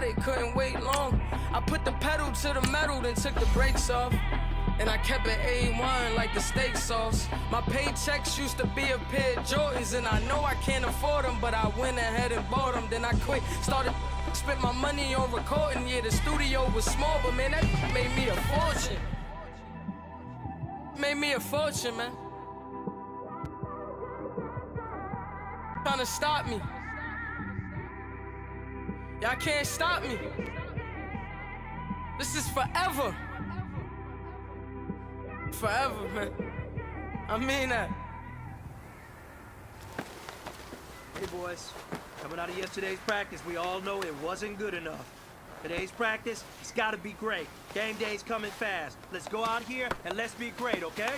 got it, couldn't wait long. I put the pedal to the metal, then took the brakes off. And I kept it A1 like the steak sauce. My paychecks used to be a pair of Jordans, and I know I can't afford them, but I went ahead and bought them. Then I quit, started spent my money on recording. Yeah, the studio was small, but man, that made me a fortune. Made me a fortune, man. Trying to stop me. Y'all can't stop me. This is forever. Forever, man. I mean that. Hey, boys. Coming out of yesterday's practice, we all know it wasn't good enough. Today's practice, it's gotta be great. Game day's coming fast. Let's go out here and let's be great, okay?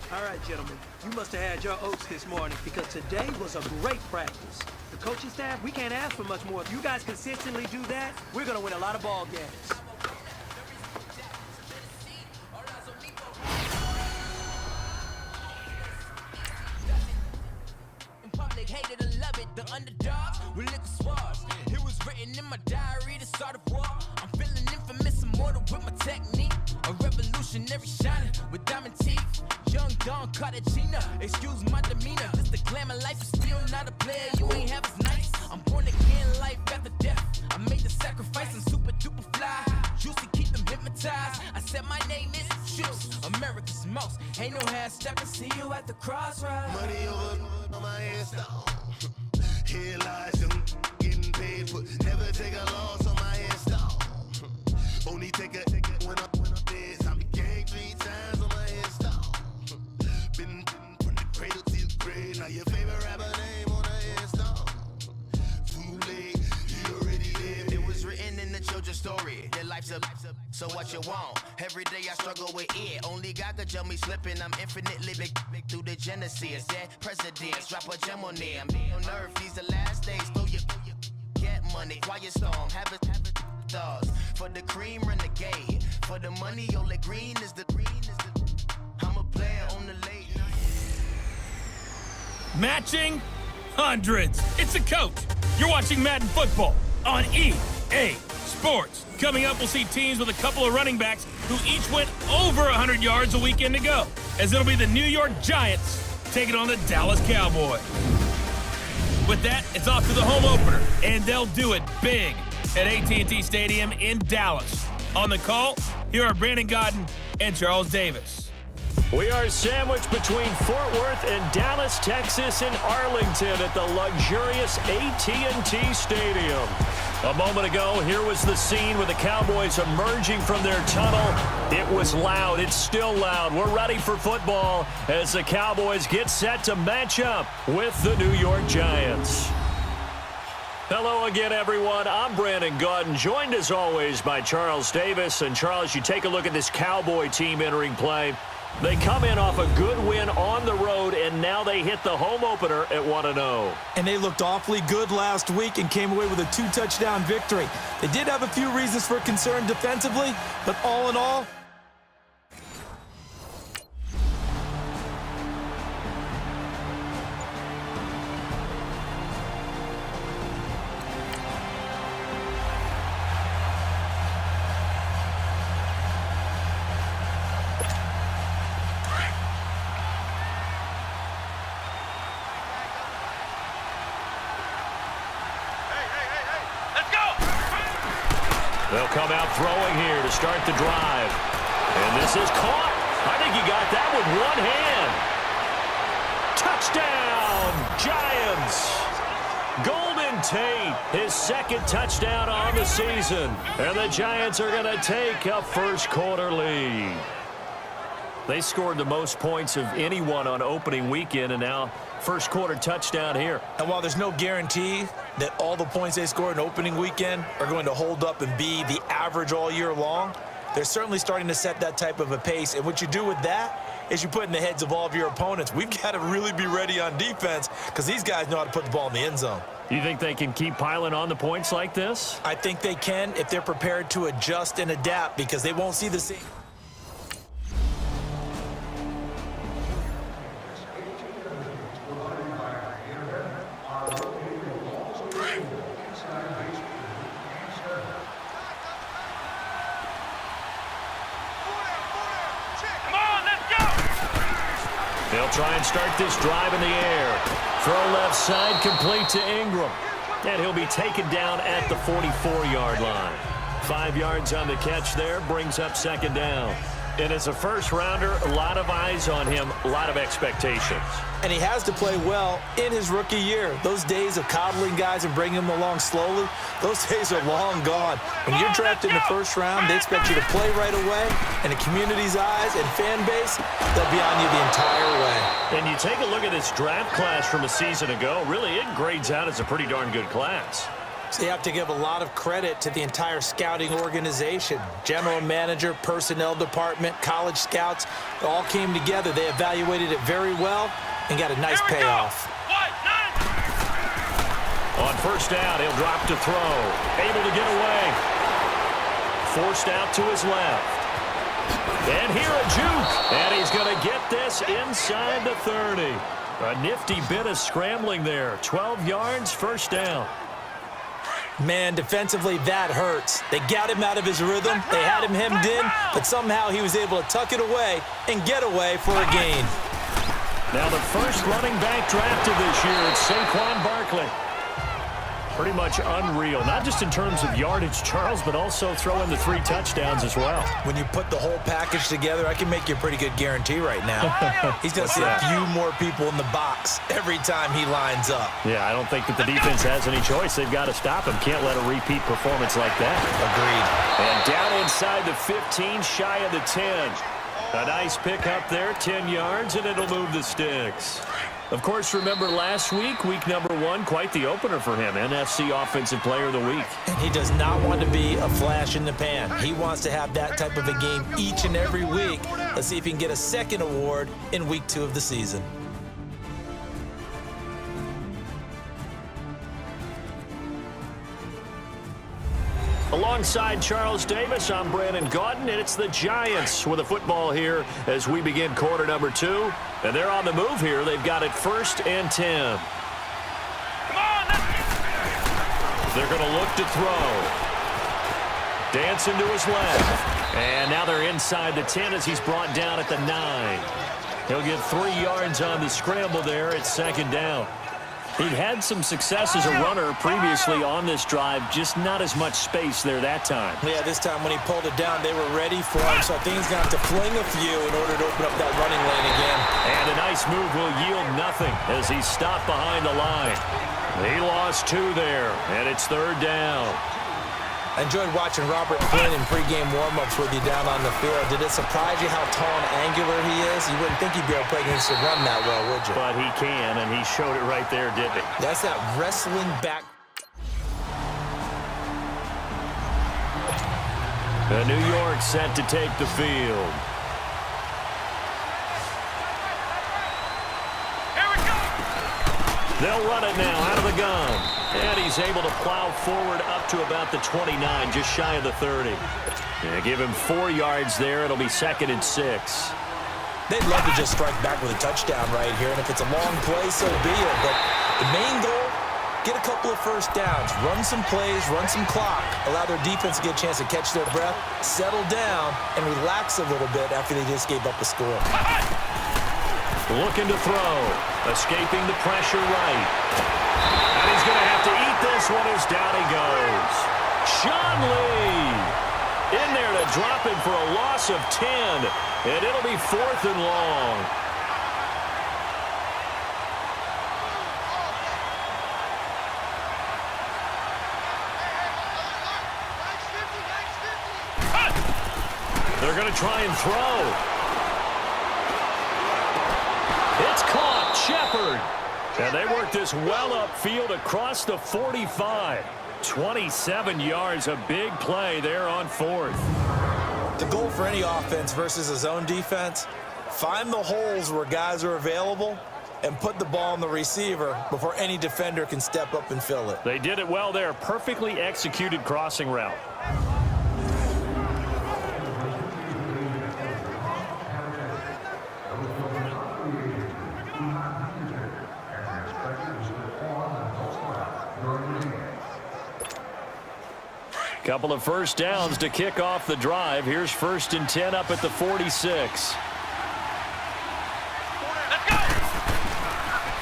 All right, gentlemen, you must have had your oats this morning because today was a great practice. The coaching staff, we can't ask for much more. If you guys consistently do that, we're going to win a lot of ball games. In public, hated and love it, the underdog with liquor swabs. It was written in my diary to start a war. I'm feeling infamous, immortal with my technique. A revolutionary shining with diamond teeth. Young Don Cartagena, excuse my demeanor. This the glamour life is still not a player. You ain't half as nice. I'm born again, life after death. I made the sacrifice and super duper fly. Juicy, keep them hypnotized. I said my name is Juice, America's most. Ain't no half stepping. See you at the crossroads. Money over on my headstone. Here lies them getting paid for. Never take a loss on my headstone. Only take a when I'm dead. I be gang 3 times on my headstone. Been from the cradle to the grave. Now your favorite rapper name on a headstone. Too late, you already lived. It was written in the children's story. Their life's a so what you want? Every day I struggle with it. Only God could jump me slipping. I'm infinitely big through the genesis. Dead presidents, drop a gem on them. On earth, these the last days. Throw your get money, quiet storm. Have it thoughts. For the cream, renegade. For the money, only green is the I'm a player on the late night. Matching hundreds. It's a coach. You're watching Madden Football on EA Sports. Coming up, we'll see teams with a couple of running backs who each went over 100 yards a weekend ago, as it'll be the New York Giants taking on the Dallas Cowboys. With that, it's off to the home opener, and they'll do it big at AT&T Stadium in Dallas. On the call, here are Brandon Godden and Charles Davis. We are sandwiched between Fort Worth and Dallas, Texas, and Arlington at the luxurious AT&T Stadium. A moment ago, here was the scene with the Cowboys emerging from their tunnel. It was loud. It's still loud. We're ready for football as the Cowboys get set to match up with the New York Giants. Hello again, everyone. I'm Brandon Godden, joined as always by Charles Davis. And Charles, you take a look at this Cowboy team entering play. They come in off a good win on the road, and now they hit the home opener at 1-0. And they looked awfully good last week and came away with a 2-touchdown victory. They did have a few reasons for concern defensively, but all in all, They'll come out throwing here to start the drive. And this is caught. I think he got that with one hand. Touchdown, Giants. Golden Tate, his second touchdown on the season. And the Giants are going to take a first-quarter lead. They scored the most points of anyone on opening weekend, and now first-quarter touchdown here. And while there's no guarantee that all the points they scored in opening weekend are going to hold up and be the average all year long, they're certainly starting to set that type of a pace. And what you do with that is you put in the heads of all of your opponents, we've got to really be ready on defense because these guys know how to put the ball in the end zone. You think they can keep piling on the points like this? I think they can if they're prepared to adjust and adapt because they won't see the same. They'll try and start this drive in the air. Throw left side, complete to Ingram. And he'll be taken down at the 44-yard line. 5 yards on the catch there, brings up second down. And as a first-rounder, a lot of eyes on him, a lot of expectations. And he has to play well in his rookie year. Those days of coddling guys and bringing them along slowly, those days are long gone. When you're drafted in the first round, they expect you to play right away. And the community's eyes and fan base, they'll be on you the entire way. And you take a look at this draft class from a season ago, really it grades out as a pretty darn good class. So you have to give a lot of credit to the entire scouting organization. General manager, personnel department, college scouts, they all came together. They evaluated it very well and got a nice payoff. On first down, he'll drop to throw. Able to get away. Forced out to his left. And here a juke. And he's going to get this inside the 30. A nifty bit of scrambling there. 12 yards, first down. Man, defensively, that hurts. They got him out of his rhythm. They had him hemmed in, but somehow he was able to tuck it away and get away for a gain. Now the first running back drafted this year, it's Saquon Barkley. Pretty much unreal, not just in terms of yardage, Charles, but also throwing the 3 touchdowns as well. When you put the whole package together, I can make you a pretty good guarantee right now. He's going to see a few more people in the box every time he lines up. Yeah, I don't think that the defense has any choice. They've got to stop him. Can't let a repeat performance like that. Agreed. And down inside the 15, shy of the 10. A nice pick up there, 10 yards, and it'll move the sticks. Of course, remember last week, week number 1, quite the opener for him, NFC Offensive Player of the Week. And he does not want to be a flash in the pan. He wants to have that type of a game each and every week. Let's see if he can get a second award in week 2 of the season. Alongside Charles Davis, I'm Brandon Gaudin, and it's the Giants with the football here as we begin quarter number 2. And they're on the move here. They've got it 1st and 10. They're going to look to throw. Dancing to his left. And now they're inside the 10 as he's brought down at the 9. He'll get 3 yards on the scramble there at second down. He'd had some success as a runner previously on this drive, just not as much space there that time. Yeah, this time when he pulled it down, they were ready for him, so I think he's going to have to fling a few in order to open up that running lane again. And a nice move will yield nothing as he's stopped behind the line. He lost 2 there, and it's 3rd down. I enjoyed watching Robert Quinn in pregame warm-ups with you down on the field. Did it surprise you how tall and angular he is? You wouldn't think he'd be able to play against the run that well, would you? But he can, and he showed it right there, didn't he? That's that wrestling back. New York set to take the field. Here we go. They'll run it now out of the gun. And he's able to plow forward up to about the 29, just shy of the 30. Yeah, give him 4 yards there. It'll be 2nd and 6. They'd love to just strike back with a touchdown right here, and if it's a long play, so be it. But the main goal, get a couple of first downs, run some plays, run some clock, allow their defense to get a chance to catch their breath, settle down, and relax a little bit after they just gave up a score. Looking to throw, escaping the pressure right. And he's going to have to eat this one as down he goes. Sean Lee dropping for a loss of 10, and it'll be 4th and long. They're going to try and throw. It's caught. Shepard. And they work this well upfield across the 45. 27 yards, a big play there on 4th. The goal for any offense versus a zone defense, find the holes where guys are available and put the ball on the receiver before any defender can step up and fill it. They did it well there. Perfectly executed crossing route. Couple of first downs to kick off the drive. Here's 1st and 10 up at the 46.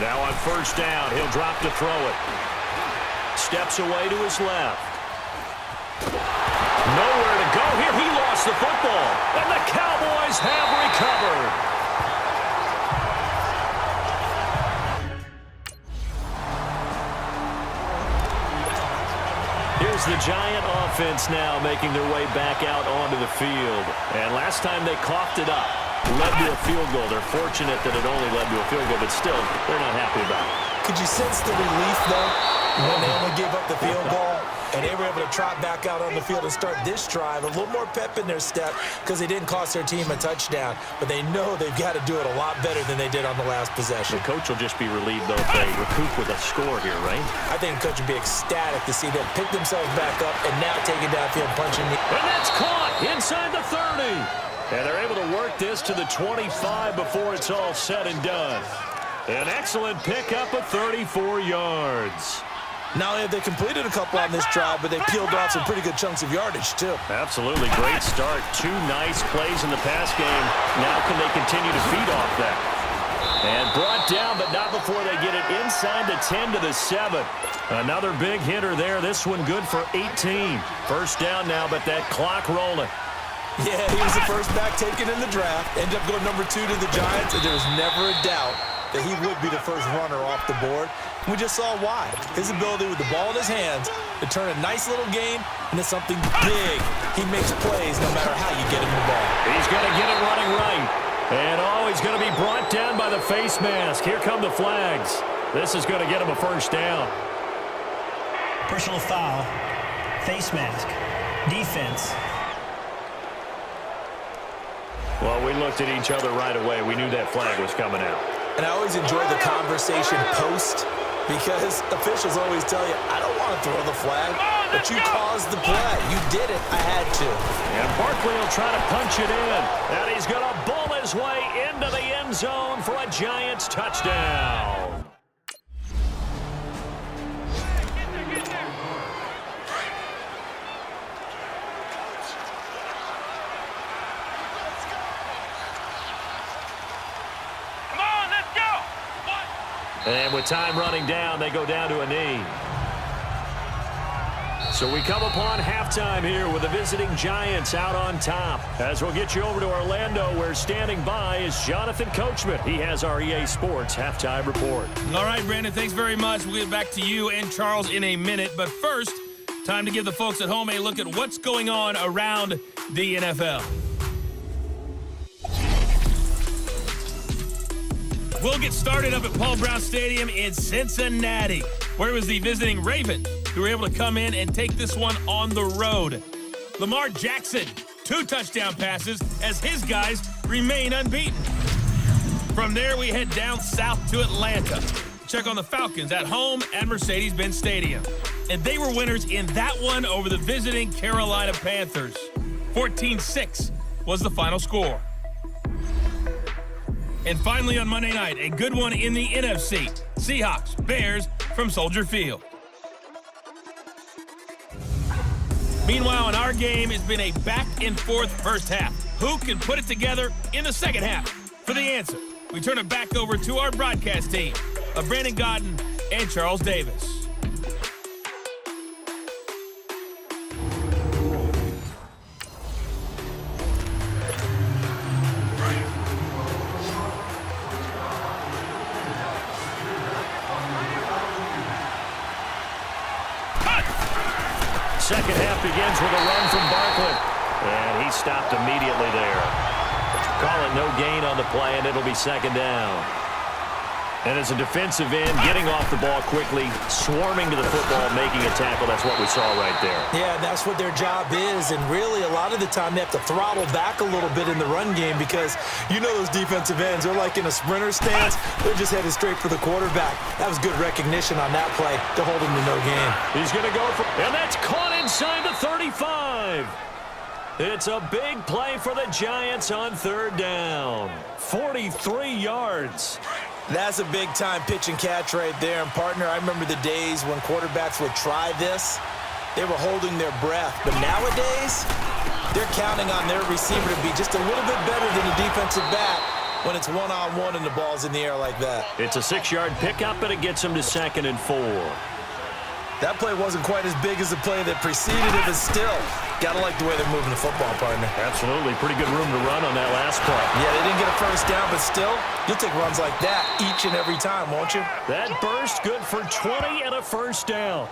Now on 1st down, he'll drop to throw it. Steps away to his left. Nowhere to go here. He lost the football, and the Cowboys have recovered. Here's the Giant offense now making their way back out onto the field. And last time they coughed it up, led to a field goal. They're fortunate that it only led to a field goal, but still, they're not happy about it. Could you sense the relief, though, when they only gave up the field goal and they were able to trot back out on the field and start this drive? A little more pep in their step because they didn't cost their team a touchdown, but they know they've got to do it a lot better than they did on the last possession. The coach will just be relieved, though, if they recoup with a score here, right? I think the coach would be ecstatic to see them pick themselves back up and now take it downfield, punching the... And that's caught inside the 30. And they're able to work this to the 25 before it's all said and done. An excellent pickup of 34 yards. Not only have they completed a couple on this drive, but they peeled off some pretty good chunks of yardage, too. Absolutely. Great start. 2 nice plays in the pass game. Now can they continue to feed off that? And brought down, but not before they get it inside the 10 to the 7. Another big hitter there. This one good for 18. First down now, but that clock rolling. Yeah, he was the first back taken in the draft. Ended up going number 2 to the Giants, and there was never a doubt that he would be the first runner off the board. We just saw why. His ability with the ball in his hands to turn a nice little gain into something big. He makes plays no matter how you get him the ball. He's going to get it running right. And, he's going to be brought down by the face mask. Here come the flags. This is going to get him a first down. Personal foul, face mask, defense. Well, we looked at each other right away. We knew that flag was coming out. And I always enjoy the conversation post because officials always tell you, I don't want to throw the flag, but you caused the play. You did it. I had to. And Barkley will try to punch it in. And he's going to bull his way into the end zone for a Giants touchdown. And with time running down, they go down to a knee. So we come upon halftime here with the visiting Giants out on top. As we'll get you over to Orlando, where standing by is Jonathan Coachman. He has our EA Sports halftime report. All right, Brandon, thanks very much. We'll get back to you and Charles in a minute. But first, time to give the folks at home a look at what's going on around the NFL. We'll get started up at Paul Brown Stadium in Cincinnati, where it was the visiting Ravens who were able to come in and take this one on the road. Lamar Jackson, 2 touchdown passes as his guys remain unbeaten. From there, we head down south to Atlanta. Check on the Falcons at home at Mercedes-Benz Stadium. And they were winners in that one over the visiting Carolina Panthers. 14-6 was the final score. And finally on Monday night, a good one in the NFC. Seahawks, Bears from Soldier Field. Meanwhile, in our game, it's been a back-and-forth first half. Who can put it together in the second half? For the answer, we turn it back over to our broadcast team of Brandon Godden and Charles Davis. second half begins with a run from Barkley. And he stopped immediately there. Call it no gain on the play, and it'll be second down. And as a defensive end, getting off the ball quickly, swarming to the football, making a tackle, that's what we saw right there. Yeah, that's what their job is, and really a lot of the time they have to throttle back a little bit in the run game because you know those defensive ends, they're like in a sprinter stance. They're just headed straight for the quarterback. That was good recognition on that play to hold him to no gain. He's going to go for, and that's caught inside the 35. It's a big play for the Giants on third down. 43 yards. That's a big-time pitch and catch right there. And, partner, I remember the days when quarterbacks would try this. They were holding their breath. But nowadays, they're counting on their receiver to be just a little bit better than the defensive back when it's one-on-one and the ball's in the air like that. It's a 6-yard pickup, and it gets him to 2nd and 4. That play wasn't quite as big as the play that preceded it, but still, got to like the way they're moving the football, partner. Absolutely. Pretty good room to run on that last play. Yeah, they didn't get a first down, but still, you'll take runs like that each and every time, won't you? That burst good for 20 and a first down.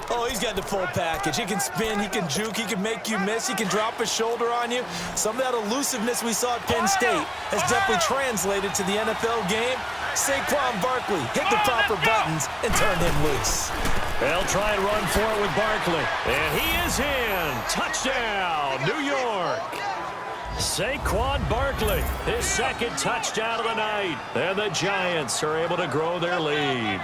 Oh, he's got the full package. He can spin, he can juke, he can make you miss, he can drop his shoulder on you. Some of that elusiveness we saw at Penn State has definitely translated to the NFL game. Saquon Barkley hit the proper buttons and turned him loose. They'll try and run for it with Barkley. And he is in. Touchdown, New York. Saquon Barkley, his second touchdown of the night. And the Giants are able to grow their lead.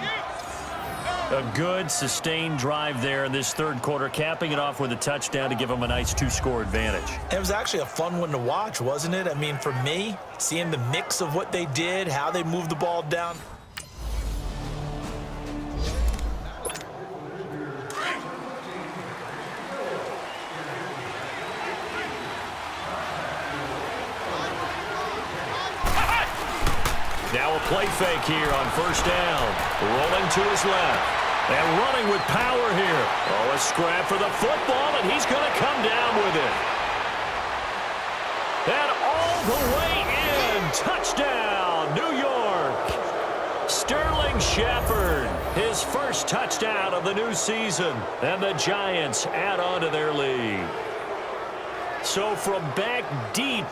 A good, sustained drive there in this third quarter, capping it off with a touchdown to give them a nice 2-score advantage. It was actually a fun one to watch, wasn't it? I mean, for me, seeing the mix of what they did, how they moved the ball down. Now a play fake here on first down. Rolling to his left. And running with power here. Oh, a scrap for the football, and he's going to come down with it. And all the way in. Touchdown, New York. Sterling Shepard, his first touchdown of the new season. And the Giants add on to their lead. So from back deep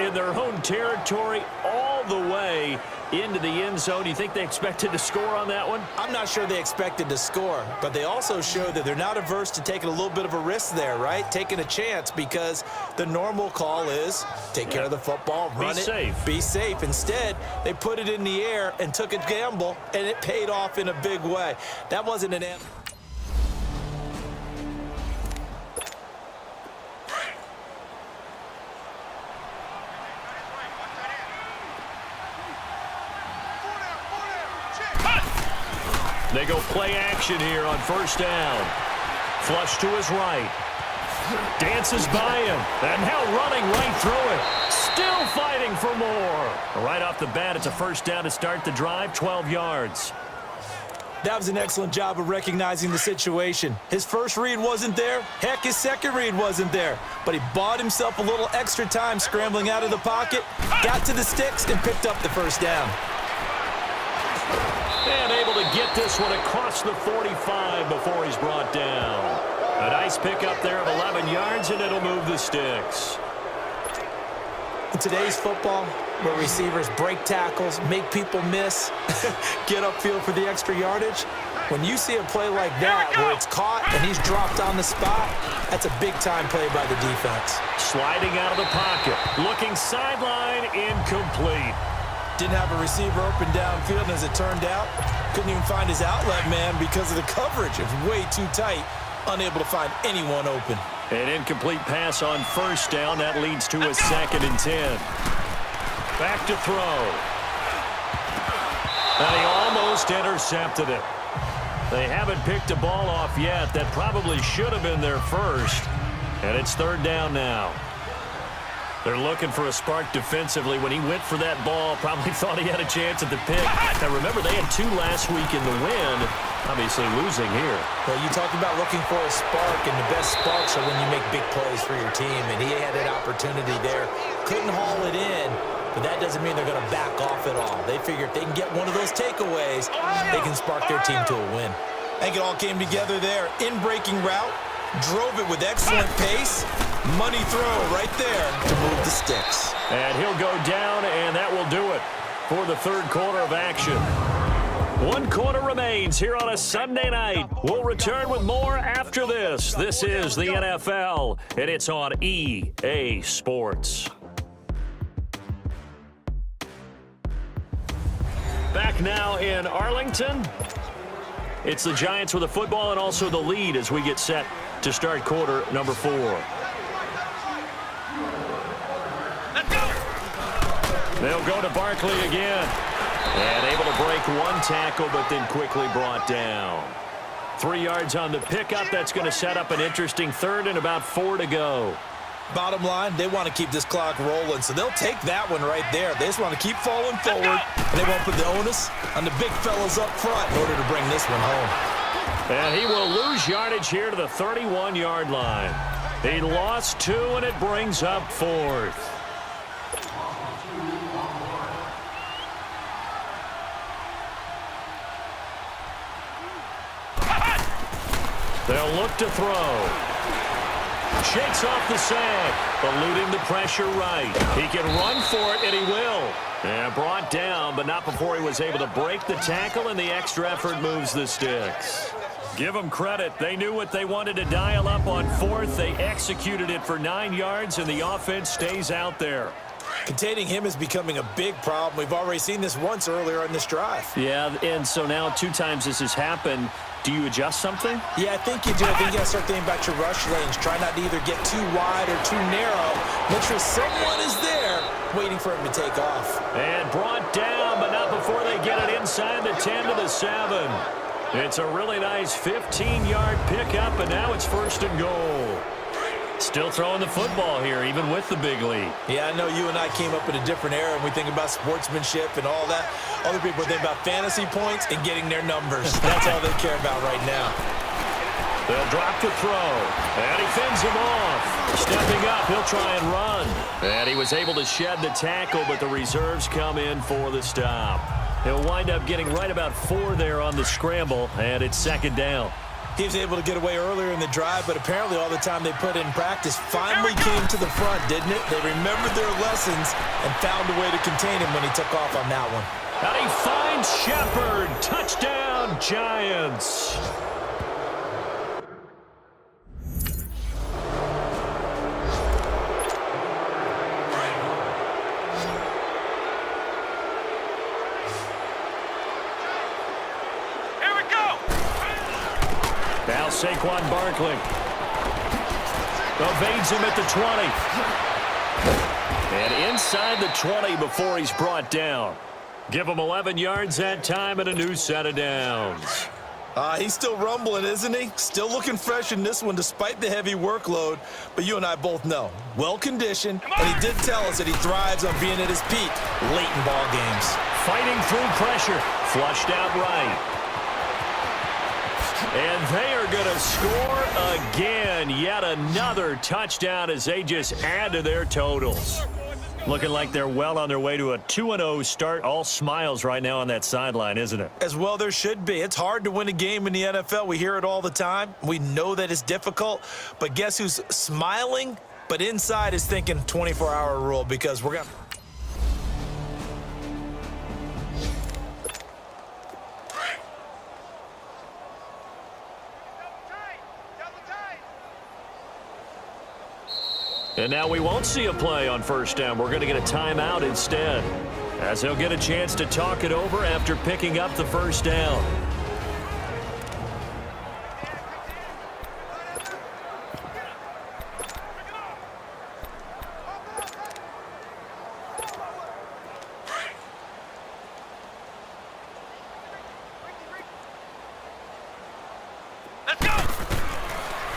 in their own territory, all the way into the end zone, you think they expected to score on that one? I'm not sure they expected to score, but they also showed that they're not averse to taking a little bit of a risk there, right? Taking a chance, because the normal call is take care of the football, run it, be safe. Instead, they put it in the air and took a gamble, and it paid off in a big way. That wasn't an end. They go play action here on first down. Flush to his right. Dances by him. And now running right through it. Still fighting for more. Right off the bat, it's a first down to start the drive, 12 yards. That was an excellent job of recognizing the situation. His first read wasn't there. Heck, his second read wasn't there. But he bought himself a little extra time scrambling out of the pocket, got to the sticks, and picked up the first down. And able to get this one across the 45 before he's brought down. A nice pickup there of 11 yards, and it'll move the sticks. In today's football, where receivers break tackles, make people miss, get upfield for the extra yardage, when you see a play like that where it's caught and he's dropped on the spot, that's a big-time play by the defense. Sliding out of the pocket, looking sideline, incomplete. Didn't have a receiver open downfield, and as it turned out, couldn't even find his outlet man because of the coverage. It was way too tight, unable to find anyone open. An incomplete pass on first down. That leads to a 2nd and 10. Back to throw. And he almost intercepted it. They haven't picked a ball off yet. That probably should have been their first. And it's third down now. They're looking for a spark defensively. When he went for that ball, probably thought he had a chance at the pick. Now, remember, they had 2 last week in the win. Obviously losing here. Well, you talked about looking for a spark, and the best sparks are when you make big plays for your team, and he had an opportunity there. Couldn't haul it in, but that doesn't mean they're going to back off at all. They figure if they can get one of those takeaways, they can spark their team to a win. I think it all came together there. In-breaking route, drove it with excellent pace. Money throw right there to move the sticks. And he'll go down, and that will do it for the third quarter of action. 1 quarter remains here on a Sunday night. We'll return with more after this. This is the NFL, and it's on EA Sports. Back now in Arlington. It's the Giants with the football and also the lead as we get set to start quarter number 4. They'll go to Barkley again. And able to break one tackle, but then quickly brought down. 3 yards on the pickup. That's going to set up an interesting third and about 4 to go. Bottom line, they want to keep this clock rolling, so they'll take that one right there. They just want to keep falling forward, and they won't put the onus on the big fellas up front in order to bring this one home. And he will lose yardage here to the 31-yard line. He lost 2, and it brings up 4th. They'll look to throw. Shakes off the sack, eluding the pressure right. He can run for it, and he will. And brought down, but not before he was able to break the tackle, and the extra effort moves the sticks. Give them credit. They knew what they wanted to dial up on 4th. They executed it for 9 yards, and the offense stays out there. Containing him is becoming a big problem. We've already seen this once earlier in this drive. Yeah, and so now 2 times this has happened. Do you adjust something? Yeah, I think you do. I think you got to start thinking about your rush lanes. Try not to either get too wide or too narrow. Make sure someone is there waiting for him to take off. And brought down, but not before they get it inside the 10 to the 7. It's a really nice 15-yard pickup, and now it's 1st and goal. Still throwing the football here, even with the big lead. Yeah, I know you and I came up in a different era, and we think about sportsmanship and all that. Other people think about fantasy points and getting their numbers. That's all they care about right now. They'll drop the throw, and he fends him off. Stepping up, he'll try and run. And he was able to shed the tackle, but the reserves come in for the stop. He'll wind up getting right about 4 there on the scramble, and it's 2nd down. He was able to get away earlier in the drive, but apparently all the time they put in practice finally came to the front, didn't it? They remembered their lessons and found a way to contain him when he took off on that one. And he finds Shepard. Touchdown, Giants. Now Saquon Barkley evades him at the 20. And inside the 20 before he's brought down. Give him 11 yards that time and a new set of downs. He's still rumbling, isn't he? Still looking fresh in this one despite the heavy workload. But you and I both know, well-conditioned, and he did tell us that he thrives on being at his peak late in ball games. Fighting through pressure. Flushed out right. And they are going to score again. Yet another touchdown as they just add to their totals. Looking like they're well on their way to a 2-0 start. All smiles right now on that sideline, isn't it? As well there should be. It's hard to win a game in the NFL. We hear it all the time. We know that it's difficult. But guess who's smiling, but inside is thinking 24-hour rule, because we're going to... And now we won't see a play on 1st down. We're going to get a timeout instead, as he'll get a chance to talk it over after picking up the 1st down.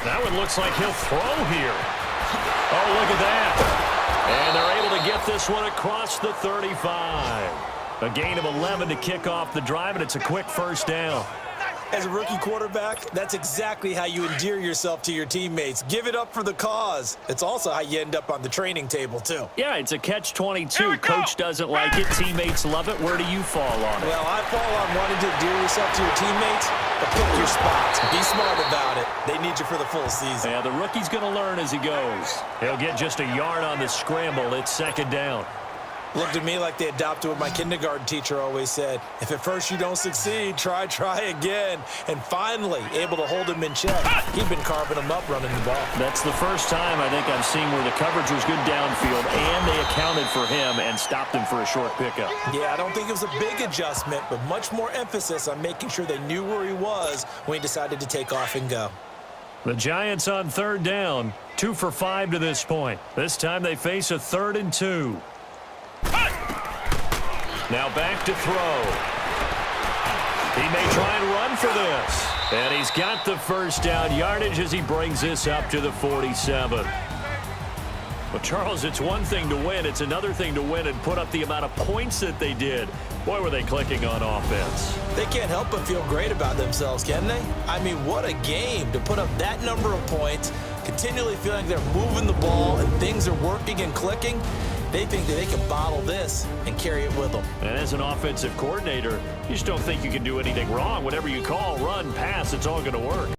That one looks like he'll throw here. Oh, look at that. And they're able to get this one across the 35. A gain of 11 to kick off the drive, and it's a quick 1st down. As a rookie quarterback, that's exactly how you endear yourself to your teammates. Give it up for the cause. It's also how you end up on the training table, too. Yeah, it's a catch-22. Coach doesn't like it. Teammates love it. Where do you fall on it? Well, I fall on wanting to endear yourself to your teammates but pick your spots. Be smart about it. They need you for the full season. Yeah, the rookie's going to learn as he goes. He'll get just a yard on the scramble. It's second down. Looked at me like they adopted what my kindergarten teacher always said. If at first you don't succeed, try again. And finally, able to hold him in check. He'd been carving him up running the ball. That's the first time I think I've seen where the coverage was good downfield, and they accounted for him and stopped him for a short pickup. Yeah, I don't think it was a big adjustment, but much more emphasis on making sure they knew where he was when he decided to take off and go. The Giants on third down, 2 for 5 to this point. This time they face a 3rd and 2. Now back to throw. He may try and run for this. And he's got the first down yardage as he brings this up to the 47. Well, Charles, it's one thing to win. It's another thing to win and put up the amount of points that they did. Boy, were they clicking on offense. They can't help but feel great about themselves, can they? I mean, what a game to put up that number of points, continually feeling they're moving the ball and things are working and clicking. They think that they can bottle this and carry it with them. And as an offensive coordinator, you just don't think you can do anything wrong. Whatever you call, run, pass, it's all going to work.